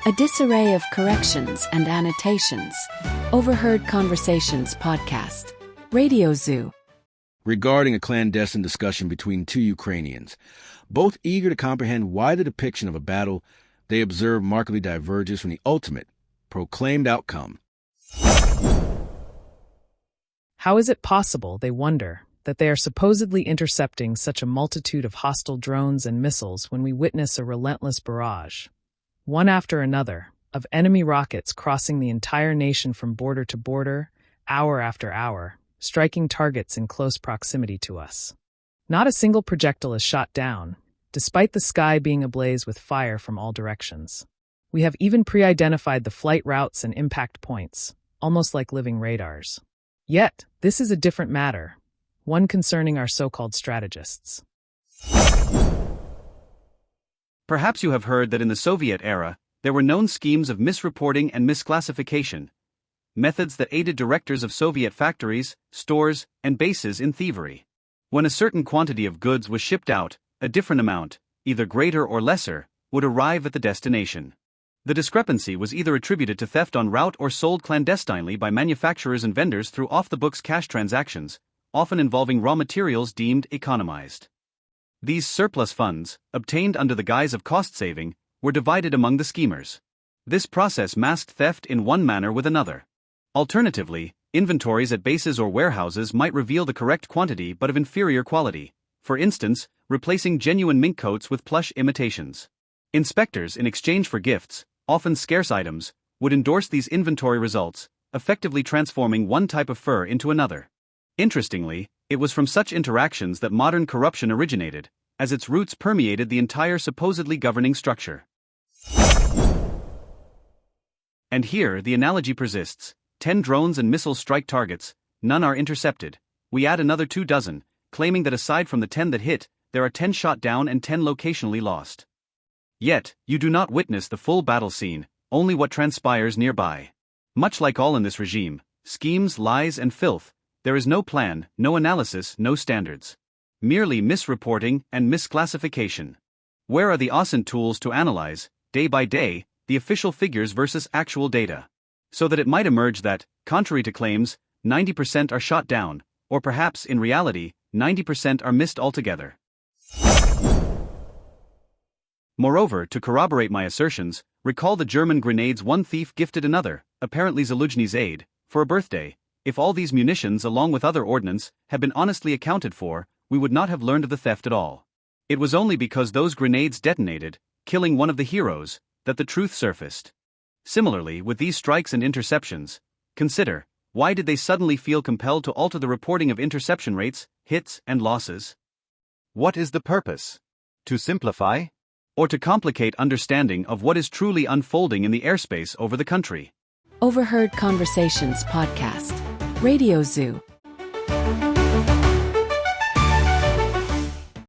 A disarray of corrections and annotations. Overheard Conversations podcast. Radio Zoo. Regarding a clandestine discussion between two Ukrainians, both eager to comprehend why the depiction of a battle they observe markedly diverges from the ultimate, proclaimed outcome. How is it possible, they wonder, that they are supposedly intercepting such a multitude of hostile drones and missiles when we witness a relentless barrage, one after another, of enemy rockets crossing the entire nation from border to border, hour after hour, striking targets in close proximity to us. Not a single projectile is shot down, despite the sky being ablaze with fire from all directions. We have even pre-identified the flight routes and impact points, almost like living radars. Yet, this is a different matter, one concerning our so-called strategists. Perhaps you have heard that in the Soviet era, there were known schemes of misreporting and misclassification, methods that aided directors of Soviet factories, stores, and bases in thievery. When a certain quantity of goods was shipped out, a different amount, either greater or lesser, would arrive at the destination. The discrepancy was either attributed to theft en route or sold clandestinely by manufacturers and vendors through off-the-books cash transactions, often involving raw materials deemed economized. These surplus funds, obtained under the guise of cost-saving, were divided among the schemers. This process masked theft in one manner with another. Alternatively, inventories at bases or warehouses might reveal the correct quantity but of inferior quality, for instance, replacing genuine mink coats with plush imitations. Inspectors, in exchange for gifts, often scarce items, would endorse these inventory results, effectively transforming one type of fur into another. Interestingly, it was from such interactions that modern corruption originated, as its roots permeated the entire supposedly governing structure. And here the analogy persists. 10 drones and missiles strike targets, none are intercepted. We add another 2 dozen, claiming that aside from the 10 that hit, there are 10 shot down and 10 locationally lost. Yet, you do not witness the full battle scene, only what transpires nearby. Much like all in this regime, schemes, lies, and filth, there is no plan, no analysis, no standards. Merely misreporting and misclassification. Where are the awesome tools to analyze, day by day, the official figures versus actual data? So that it might emerge that, contrary to claims, 90% are shot down, or perhaps in reality, 90% are missed altogether. Moreover, to corroborate my assertions, recall the German grenades one thief gifted another, apparently Zaluzhny's aide, for a birthday. If all these munitions along with other ordnance had been honestly accounted for, we would not have learned of the theft at all. It was only because those grenades detonated, killing one of the heroes, that the truth surfaced. Similarly, with these strikes and interceptions, consider, why did they suddenly feel compelled to alter the reporting of interception rates, hits, and losses? What is the purpose? To simplify? Or to complicate understanding of what is truly unfolding in the airspace over the country? Overheard Conversations podcast. Radio Zoo.